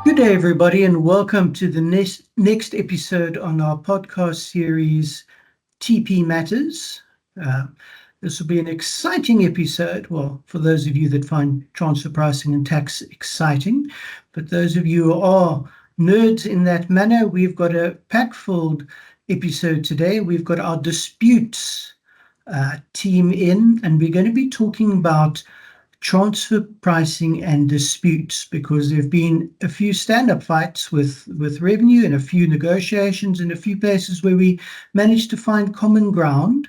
Good day, everybody, and welcome to the next episode on our podcast series, TP Matters. This will be an exciting episode. Well, for those of you that find transfer pricing and tax exciting, but those of you who are nerds in that manner, we've got a pack-filled episode today. We've got our disputes team in, and we're going to be talking about transfer pricing and disputes, because there have been a few stand-up fights with revenue and a few negotiations and a few places where we managed to find common ground.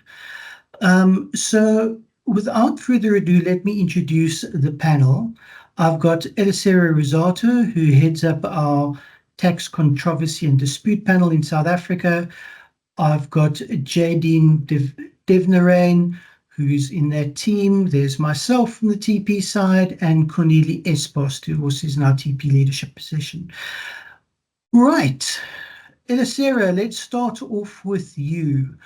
So without further ado, let me introduce the panel. I've got Elisera Rosato, who heads up our tax controversy and dispute panel in South Africa. I've got Jadine Devnarain, who's in that team. There's myself from the TP side, and Cornelie Espost, who also is in our TP leadership position. Right, Elisera, let's start off with you.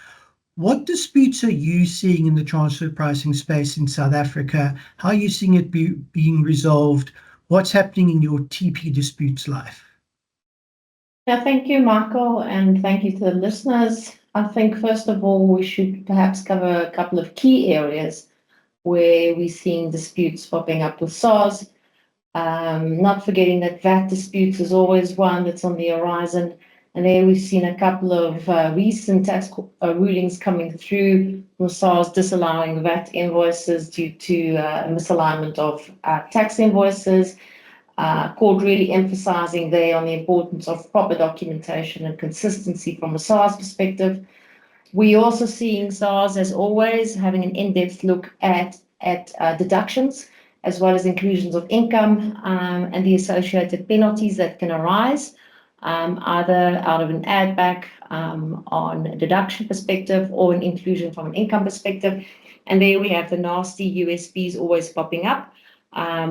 What disputes are you seeing in the transfer pricing space in South Africa? How are you seeing it being resolved? What's happening in your TP disputes life? Yeah, thank you, Michael, and thank you to the listeners. I think, first of all, we should perhaps cover a couple of key areas where we're seeing disputes popping up with SARS. Not forgetting that VAT disputes is always one that's on the horizon. And there we've seen a couple of recent tax rulings coming through from SARS disallowing VAT invoices due to misalignment of tax invoices. Court really emphasizing there on the importance of proper documentation and consistency from a SARS perspective. We also seeing SARS, as always, having an in-depth look at deductions, as well as inclusions of income and the associated penalties that can arise, either out of an add back on a deduction perspective or an inclusion from an income perspective. And there we have the nasty USPs always popping up,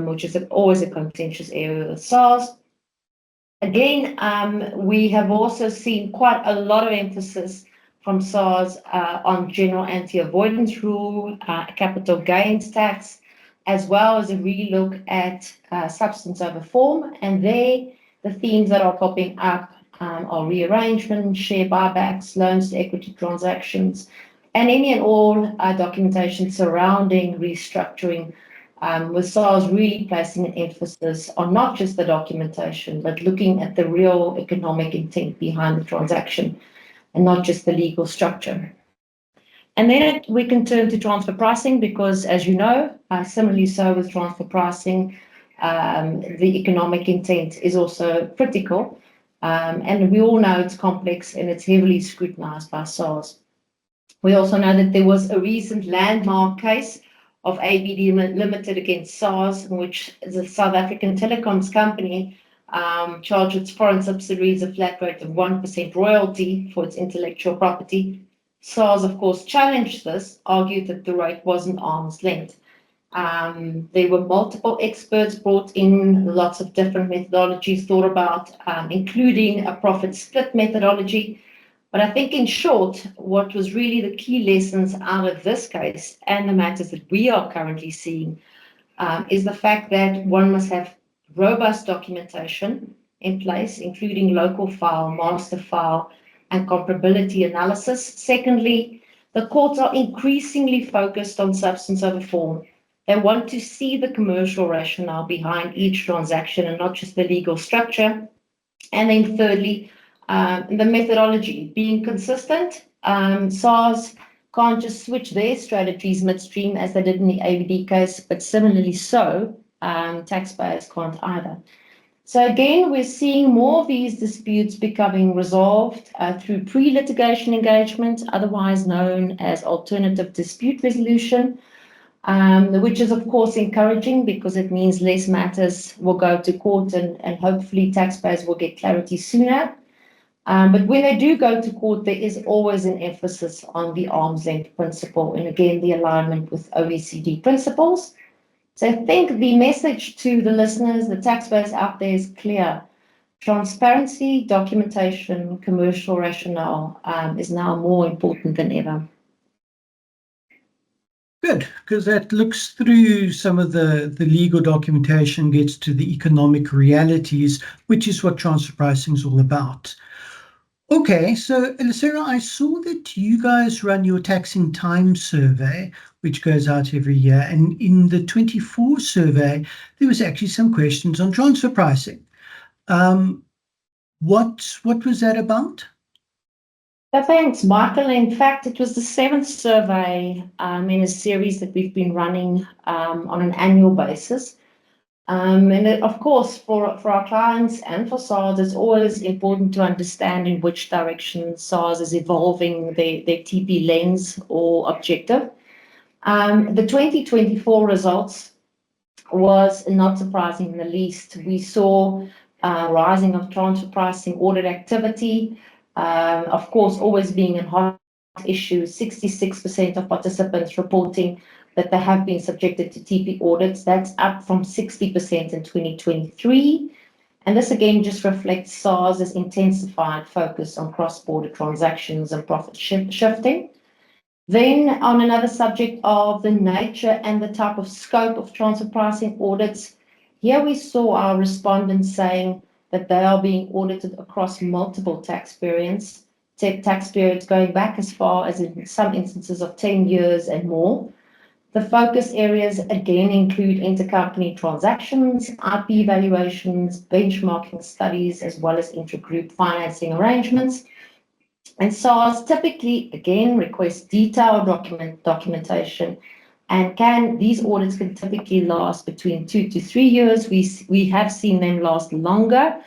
which is always a contentious area with SARS. Again, we have also seen quite a lot of emphasis from SARS on general anti-avoidance rule, capital gains tax, as well as a relook at substance over form. And there, the themes that are popping up are rearrangement, share buybacks, loans to equity transactions, and any and all documentation surrounding restructuring, with SARS really placing an emphasis on not just the documentation, but looking at the real economic intent behind the transaction and not just the legal structure. And then we can turn to transfer pricing because, as you know, similarly so with transfer pricing, the economic intent is also critical. And we all know it's complex and it's heavily scrutinized by SARS. We also know that there was a recent landmark case of ABD Limited against SARS, in which the South African telecoms company charged its foreign subsidiaries a flat rate of 1% royalty for its intellectual property. SARS, of course, challenged this, argued that the rate wasn't arm's length. There were multiple experts brought in, lots of different methodologies thought about, including a profit split methodology. But I think, in short, what was really the key lessons out of this case and the matters that we are currently seeing is the fact that one must have robust documentation in place, including local file, master file, and comparability analysis. Secondly, the courts are increasingly focused on substance over form. They want to see the commercial rationale behind each transaction and not just the legal structure. And then thirdly, the methodology being consistent. SARS can't just switch their strategies midstream as they did in the ABD case, but similarly so, taxpayers can't either. So again, we're seeing more of these disputes becoming resolved through pre-litigation engagement, otherwise known as alternative dispute resolution, which is of course encouraging because it means less matters will go to court and hopefully taxpayers will get clarity sooner. But when they do go to court, there is always an emphasis on the arm's length principle and again, the alignment with OECD principles. So I think the message to the listeners, the taxpayers out there is clear. Transparency, documentation, commercial rationale is now more important than ever. Good, because that looks through some of the legal documentation, gets to the economic realities, which is what transfer pricing is all about. Okay, so Sarah, I saw that you guys run your taxing time survey, which goes out every year, and in the 24 survey, there was actually some questions on transfer pricing. What was that about? Thanks, Michael. In fact, it was the seventh survey in a series that we've been running on an annual basis. Of course, for our clients and for SARS, it's always important to understand in which direction SARS is evolving their TP lens or objective. The 2024 results was not surprising in the least. We saw rising of transfer pricing audit activity, of course, always being a hot issue. 66% of participants reporting that they have been subjected to TP audits. That's up from 60% in 2023. And this again just reflects SARS's intensified focus on cross-border transactions and profit shifting. Then on another subject of the nature and the type of scope of transfer pricing audits, here we saw our respondents saying that they are being audited across multiple tax periods going back as far as in some instances of 10 years and more. The focus areas again include intercompany transactions, IP valuations, benchmarking studies, as well as intergroup financing arrangements. And SARS typically, again, requests detailed documentation, and these audits can typically last between 2 to 3 years. We have seen them last longer,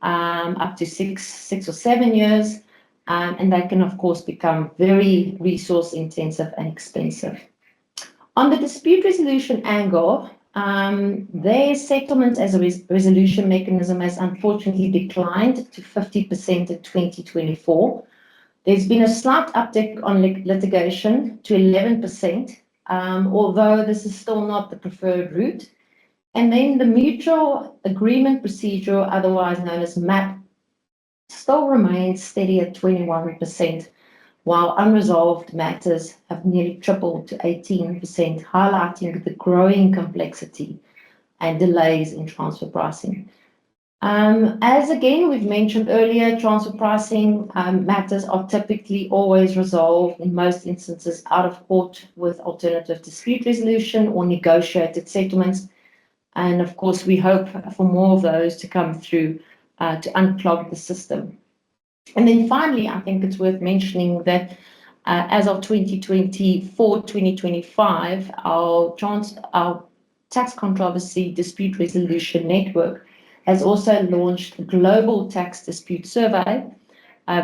up to six or 7 years, and they can, of course, become very resource intensive and expensive. On the dispute resolution angle, their settlement as a resolution mechanism has unfortunately declined to 50% in 2024. There's been a slight uptick on litigation to 11%, although this is still not the preferred route. And then the mutual agreement procedure, otherwise known as MAP, still remains steady at 21%, while unresolved matters have nearly tripled to 18%, highlighting the growing complexity and delays in transfer pricing. As again, we've mentioned earlier, transfer pricing matters are typically always resolved in most instances out of court with alternative dispute resolution or negotiated settlements. And of course, we hope for more of those to come through to unclog the system. And then finally, I think it's worth mentioning that as of 2024-2025, our tax controversy dispute resolution network has also launched a global tax dispute survey,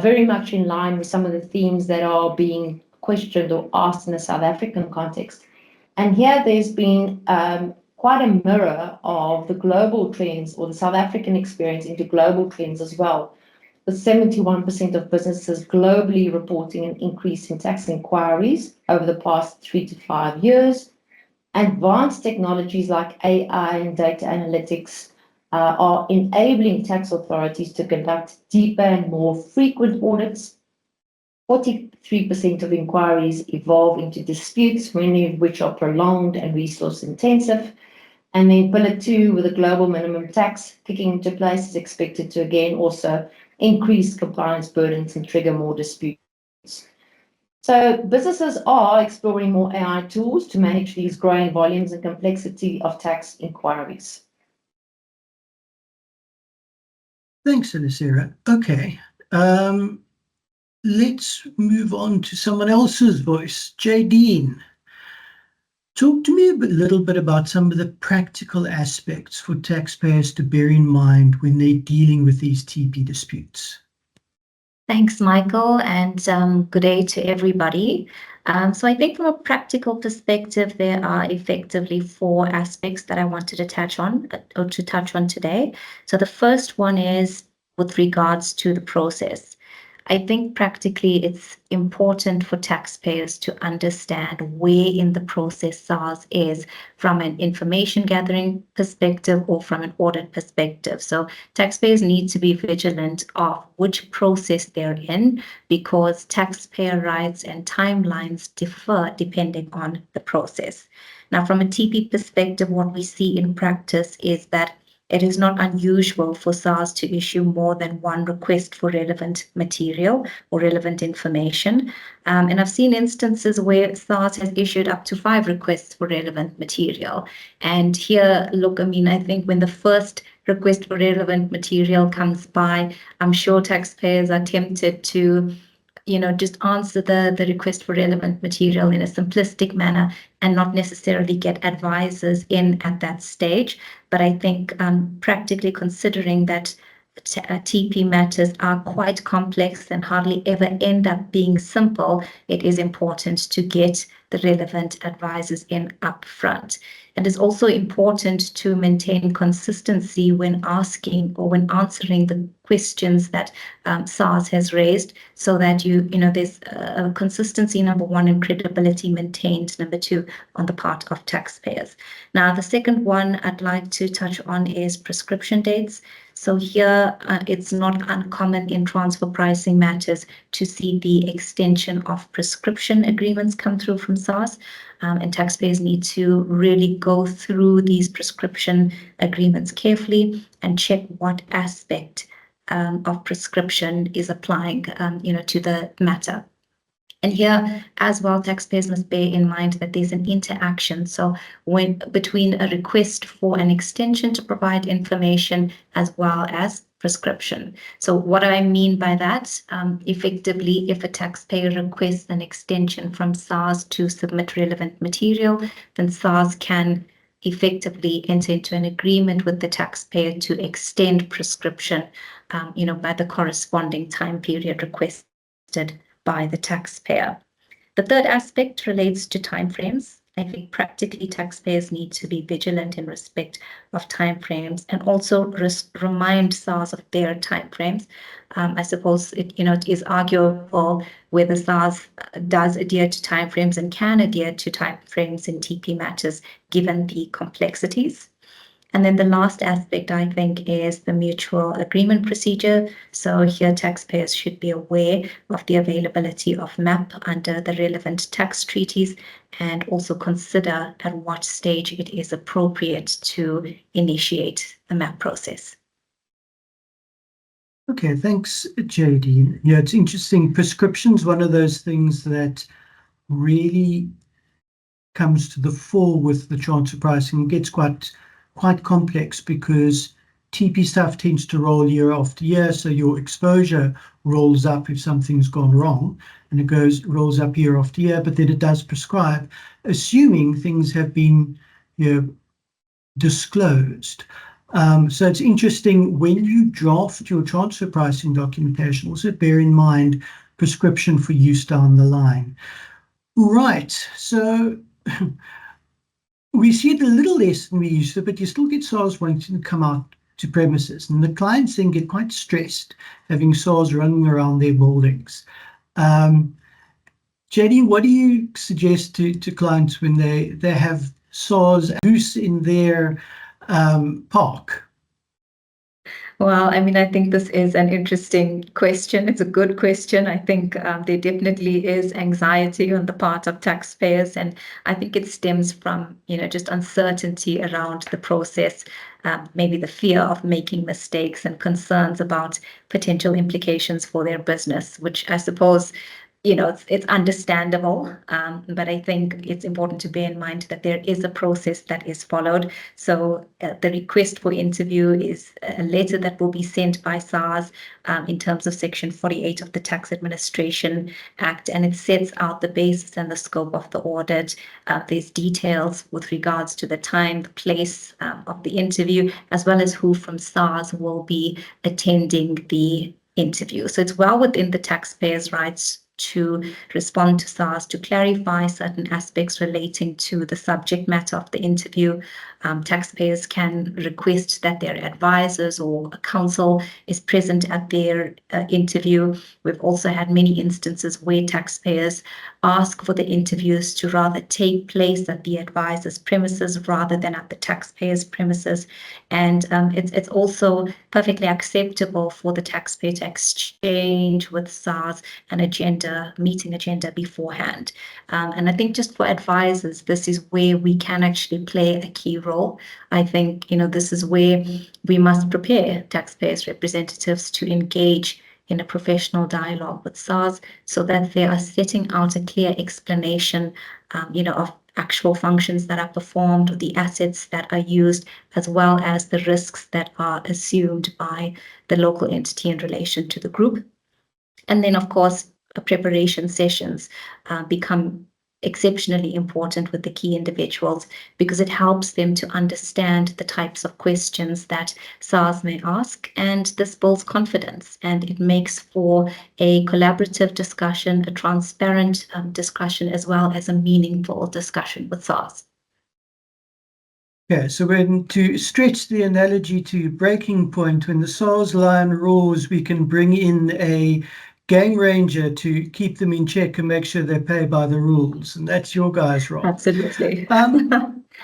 very much in line with some of the themes that are being questioned or asked in the South African context. And here there's been quite a mirror of the global trends or the South African experience into global trends as well, with 71% of businesses globally reporting an increase in tax inquiries over the past 3 to 5 years. Advanced technologies like AI and data analytics are enabling tax authorities to conduct deeper and more frequent audits. 43% of inquiries evolve into disputes, many of which are prolonged and resource intensive. And then Pillar 2, with a global minimum tax kicking into place, is expected to again also increase compliance burdens and trigger more disputes. So businesses are exploring more AI tools to manage these growing volumes and complexity of tax inquiries. Thanks, Sarah. Okay, let's move on to someone else's voice. Jadine, talk to me a little bit about some of the practical aspects for taxpayers to bear in mind when they're dealing with these TP disputes. Thanks, Michael, and good day to everybody. So I think from a practical perspective, there are effectively 4 aspects that I wanted to touch on today. So the first one is with regards to the process. I think practically it's important for taxpayers to understand where in the process SARS is from an information gathering perspective or from an audit perspective. So taxpayers need to be vigilant of which process they're in, because taxpayer rights and timelines differ depending on the process. Now, from a TP perspective, what we see in practice is that it is not unusual for SARS to issue more than one request for relevant material or relevant information. And I've seen instances where SARS has issued up to 5 requests for relevant material. And here, look, I mean, I think when the first request for relevant material comes by, I'm sure taxpayers are tempted to just answer the request for relevant material in a simplistic manner and not necessarily get advisors in at that stage. But I think practically considering that TP matters are quite complex and hardly ever end up being simple, it is important to get the relevant advisors in upfront. And it's also important to maintain consistency when asking or when answering the questions that SARS has raised, so that there's a consistency, number one, and credibility maintained, number two, on the part of taxpayers. Now, the second one I'd like to touch on is prescription dates. So here, it's not uncommon in transfer pricing matters to see the extension of prescription agreements come through from SARS, and taxpayers need to really go through these prescription agreements carefully and check what aspect of prescription is applying, to the matter. And here as well, taxpayers must bear in mind that there's an interaction. So between a request for an extension to provide information as well as prescription. So what do I mean by that? Effectively, if a taxpayer requests an extension from SARS to submit relevant material, then SARS can effectively enter into an agreement with the taxpayer to extend prescription, by the corresponding time period requested by the taxpayer. The third aspect relates to timeframes. I think practically taxpayers need to be vigilant in respect of timeframes and also remind SARS of their timeframes. I suppose it is arguable whether SARS does adhere to timeframes and can adhere to timeframes in TP matters given the complexities. And then the last aspect, I think, is the mutual agreement procedure. So here taxpayers should be aware of the availability of MAP under the relevant tax treaties and also consider at what stage it is appropriate to initiate the MAP process. Okay, thanks, JD. Yeah, it's interesting. Prescription's one of those things that really comes to the fore with the transfer pricing. It gets quite complex because TP stuff tends to roll year after year, so your exposure rolls up if something's gone wrong, and it rolls up year after year, but then it does prescribe, assuming things have been disclosed. So it's interesting when you draft your transfer pricing documentation, also bear in mind prescription for use down the line. Right, so we see it a little less than we used to, but you still get SARS wanting to come out to premises, and the clients then get quite stressed having SARS running around their buildings. JD, what do you suggest to clients when they have SARS loose in their park? Well, I mean, I think this is an interesting question. It's a good question. I think there definitely is anxiety on the part of taxpayers, and I think it stems from, just uncertainty around the process, maybe the fear of making mistakes and concerns about potential implications for their business, which I suppose it's understandable, but I think it's important to bear in mind that there is a process that is followed. So the request for interview is a letter that will be sent by SARS in terms of Section 48 of the Tax Administration Act, and it sets out the basis and the scope of the audit. There's details with regards to the time, the place of the interview, as well as who from SARS will be attending the interview. So it's well within the taxpayer's rights to respond to SARS, to clarify certain aspects relating to the subject matter of the interview. Taxpayers can request that their advisors or a counsel is present at their interview. We've also had many instances where taxpayers ask for the interviews to rather take place at the advisor's premises rather than at the taxpayer's premises. And it's also perfectly acceptable for the taxpayer to exchange with SARS an meeting agenda beforehand. And I think just for advisors, this is where we can actually play a key role. I think, this is where we must prepare taxpayers' representatives to engage in a professional dialogue with SARS so that they are setting out a clear explanation, of actual functions that are performed, the assets that are used, as well as the risks that are assumed by the local entity in relation to the group. And then, of course, preparation sessions become exceptionally important with the key individuals because it helps them to understand the types of questions that SARS may ask, and this builds confidence and it makes for a collaborative discussion, a transparent discussion, as well as a meaningful discussion with SARS. Okay, so when to stretch the analogy to breaking point, when the SARS lion roars, we can bring in a gang ranger to keep them in check and make sure they pay by the rules, and that's your guys' role. Absolutely.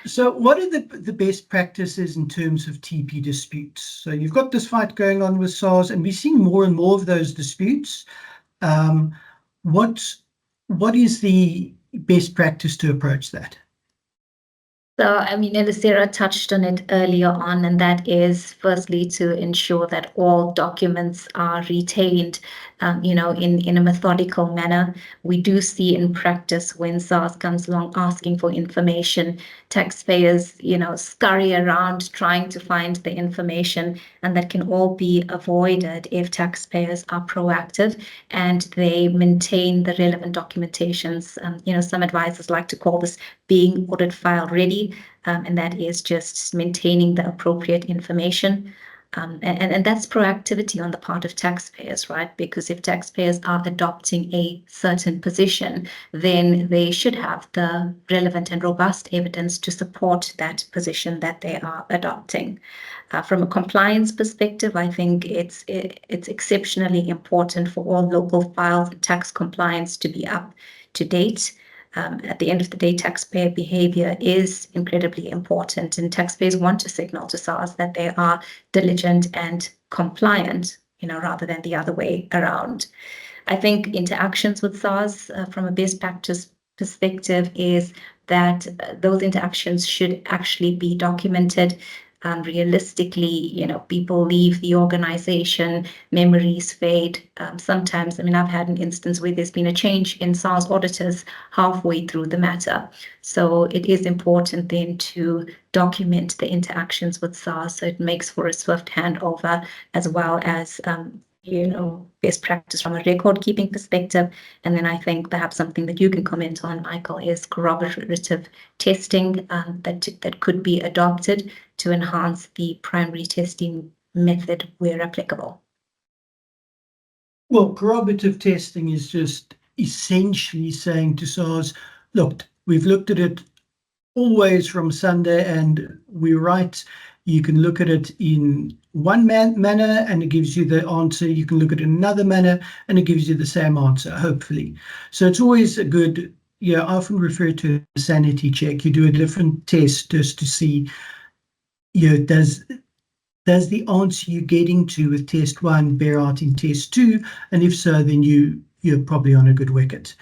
So what are the best practices in terms of TP disputes? So you've got this fight going on with SARS, and we're seeing more and more of those disputes. What is the best practice to approach that? So, Elisera touched on it earlier on, and that is firstly to ensure that all documents are retained, in a methodical manner. We do see in practice when SARS comes along asking for information, taxpayers, scurry around trying to find the information, and that can all be avoided if taxpayers are proactive and they maintain the relevant documentations. Some advisors like to call this being audit file ready, and that is just maintaining the appropriate information. And that's proactivity on the part of taxpayers, right? Because if taxpayers are adopting a certain position, then they should have the relevant and robust evidence to support that position that they are adopting. From a compliance perspective, I think it's exceptionally important for all local files and tax compliance to be up to date. At the end of the day, taxpayer behavior is incredibly important, and taxpayers want to signal to SARS that they are diligent and compliant, rather than the other way around. I think interactions with SARS from a best practice perspective is that those interactions should actually be documented. Realistically, people leave the organization, memories fade. Sometimes, I've had an instance where there's been a change in SARS auditors halfway through the matter. So it is important then to document the interactions with SARS so it makes for a swift handover, as well as best practice from a record keeping perspective. And then I think perhaps something that you can comment on, Michael, is corroborative testing that could be adopted to enhance the primary testing method where applicable. Well, corroborative testing is just essentially saying to SARS, look, we've looked at it always from Sunday and we're right. You can look at it in one manner and it gives you the answer. You can look at it in another manner and it gives you the same answer, hopefully. So it's always a good, I often refer to a sanity check. You do a different test just to see, does the answer you're getting to with test one bear out in test two? And if so, then you're probably on a good wicket.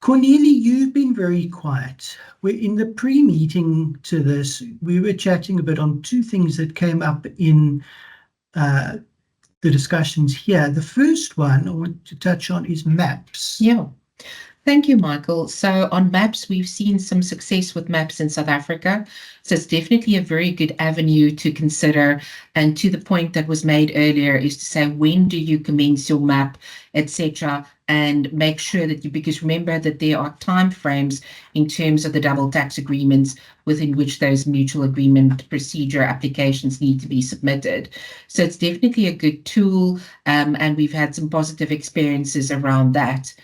Cornelia, you've been very quiet. We're in the pre-meeting to this. We were chatting a bit on two things that came up in the discussions here. The first one I want to touch on is maps. Yeah. Thank you, Michael. So on maps, we've seen some success with maps in South Africa. So it's definitely a very good avenue to consider. And to the point that was made earlier is to say, when do you commence your map, etc., and make sure that because remember that there are time frames in terms of the double tax agreements within which those mutual agreement procedure applications need to be submitted. So it's definitely a good tool, and we've had some positive experiences around that.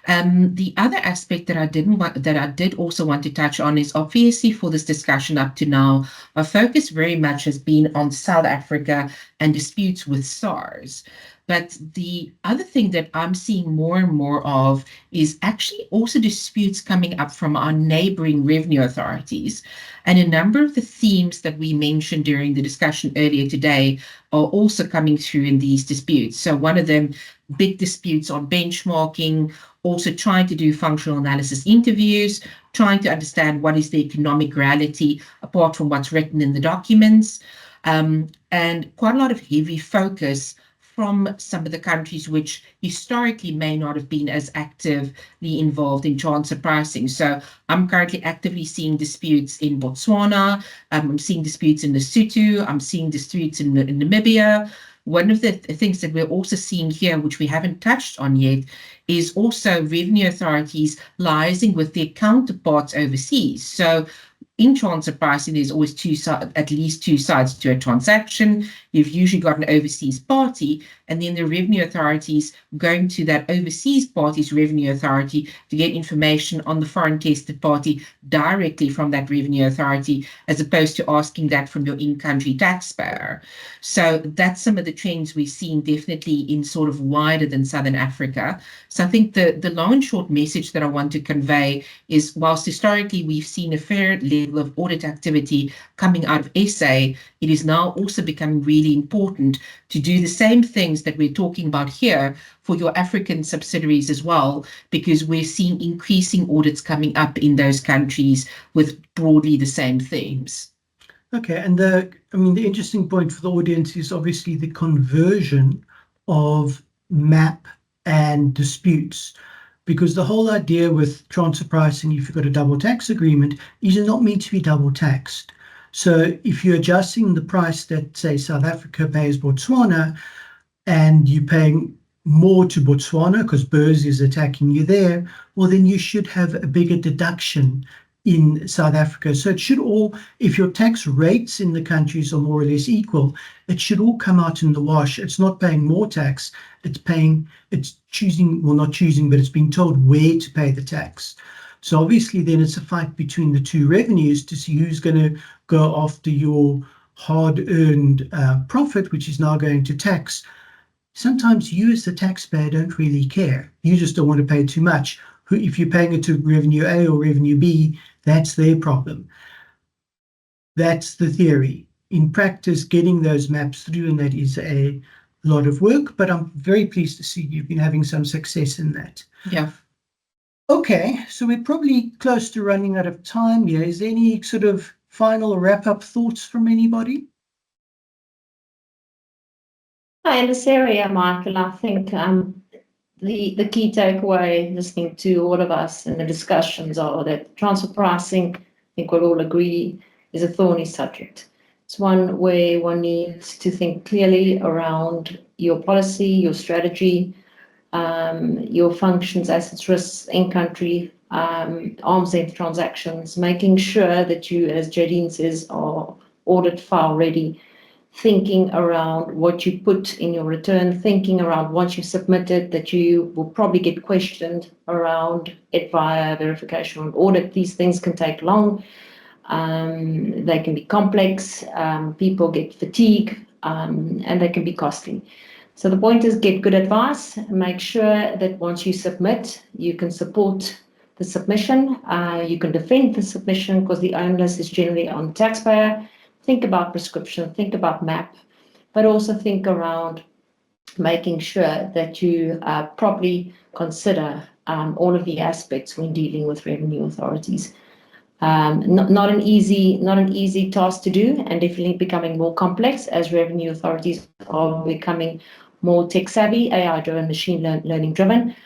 The other aspect that I did also want to touch on is obviously for this discussion up to now, our focus very much has been on South Africa and disputes with SARS. But the other thing that I'm seeing more and more of is actually also disputes coming up from our neighboring revenue authorities. And a number of the themes that we mentioned during the discussion earlier today are also coming through in these disputes. So one of them, big disputes on benchmarking, also trying to do functional analysis interviews, trying to understand what is the economic reality apart from what's written in the documents, and quite a lot of heavy focus from some of the countries which historically may not have been as actively involved in transfer pricing. So I'm currently actively seeing disputes in Botswana, I'm seeing disputes in Lesotho, I'm seeing disputes in Namibia. One of the things that we're also seeing here, which we haven't touched on yet, is also revenue authorities liaising with their counterparts overseas. So in transfer pricing, there's always at least two sides to a transaction. You've usually got an overseas party, and then the revenue authorities going to that overseas party's revenue authority to get information on the foreign tested party directly from that revenue authority, as opposed to asking that from your in-country taxpayer. So that's some of the trends we've seen definitely in sort of wider than Southern Africa. So I think the long and short message that I want to convey is, whilst historically we've seen a fair level of audit activity coming out of SA, it is now also becoming really important to do the same things that we're talking about here for your African subsidiaries as well, because we're seeing increasing audits coming up in those countries with broadly the same themes. Okay, and the interesting point for the audience is obviously the conversion of MAP and disputes, because the whole idea with transfer pricing, if you've got a double tax agreement, is you're not meant to be double taxed. So if you're adjusting the price that, say, South Africa pays Botswana, and you're paying more to Botswana because BERS is attacking you there, well, then you should have a bigger deduction in South Africa. So it should all, if your tax rates in the countries are more or less equal, it should all come out in the wash. It's not paying more tax, it's choosing, well, not choosing, but it's being told where to pay the tax. So obviously then it's a fight between the two revenues to see who's going to go after your hard-earned profit, which is now going to tax. Sometimes you as the taxpayer don't really care. You just don't want to pay too much. If you're paying it to revenue A or revenue B, that's their problem. That's the theory. In practice, getting those maps through, and that is a lot of work, but I'm very pleased to see you've been having some success in that. Yeah. Okay, so we're probably close to running out of time here. Is there any sort of final wrap-up thoughts from anybody? In this area, Michael, I think the key takeaway listening to all of us in the discussions are that transfer pricing, I think we'll all agree, is a thorny subject. It's one where one needs to think clearly around your policy, your strategy, your functions, assets, risks, in-country, arm's length transactions, making sure that you, as Jadine says, are audit file ready, thinking around what you put in your return, thinking around once you submit it, that you will probably get questioned around it via verification and audit. These things can take long. They can be complex. People get fatigue, and they can be costly. So the point is, get good advice, make sure that once you submit, you can support the submission, you can defend the submission, because the onus is generally on the taxpayer. Think about prescription, think about MAP, but also think around making sure that you properly consider all of the aspects when dealing with revenue authorities. Not an easy task to do, and definitely becoming more complex as revenue authorities are becoming more tech savvy, AI driven, machine learning driven.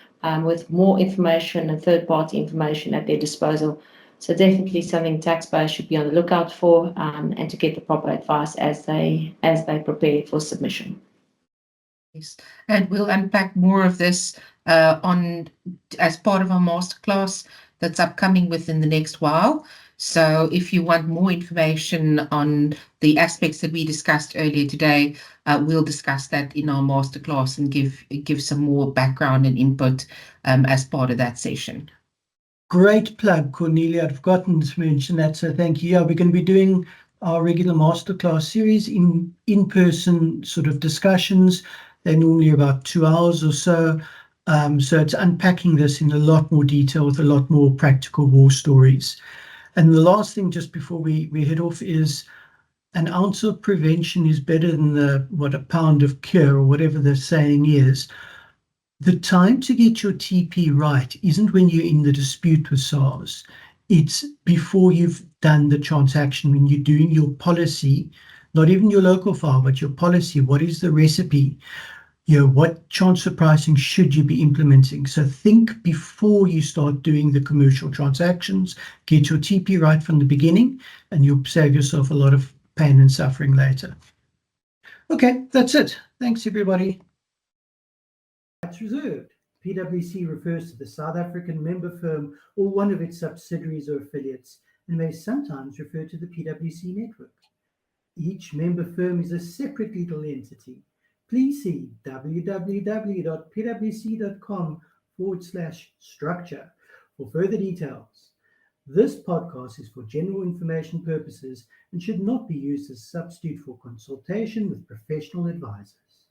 with more information and third-party information at their disposal. So definitely something taxpayers should be on the lookout for, and to get the proper advice as they prepare for submission. Yes. And we'll unpack more of this as part of our masterclass that's upcoming within the next while. So if you want more information on the aspects that we discussed earlier today, we'll discuss that in our masterclass and give some more background and input as part of that session. Great plug, Cornelia. I've forgotten to mention that, so thank you. Yeah, we're going to be doing our regular masterclass series in-person sort of discussions. They're normally about 2 hours or so. So it's unpacking this in a lot more detail with a lot more practical war stories. And the last thing just before we head off is an ounce of prevention is better than a pound of cure, or whatever the saying is. The time to get your TP right isn't when you're in the dispute with SARS. It's before you've done the transaction, when you're doing your policy, not even your local file, but your policy. What is the recipe? What transfer pricing should you be implementing? So think before you start doing the commercial transactions. Get your TP right from the beginning, and you'll save yourself a lot of pain and suffering later. Okay, that's it. Thanks, everybody. Rights reserved. PwC refers to the South African member firm or one of its subsidiaries or affiliates, and may sometimes refer to the PwC network. Each member firm is a separate legal entity. Please see www.pwc.com/structure for further details. This podcast is for general information purposes and should not be used as a substitute for consultation with professional advisors.